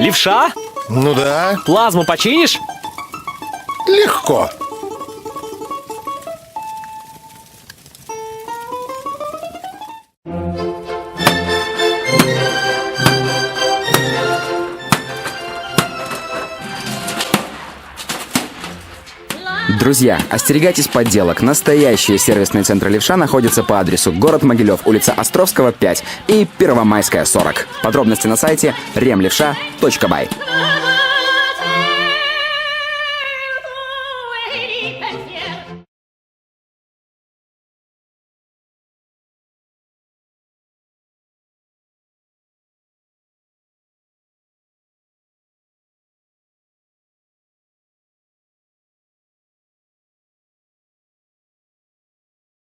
Левша? Ну да, Плазму починишь? легко. Друзья, остерегайтесь подделок. Настоящие сервисные центры «Левша» находятся по адресу город Могилев, улица Островского, 5 и Первомайская, 40. Подробности на сайте remlevsha.by.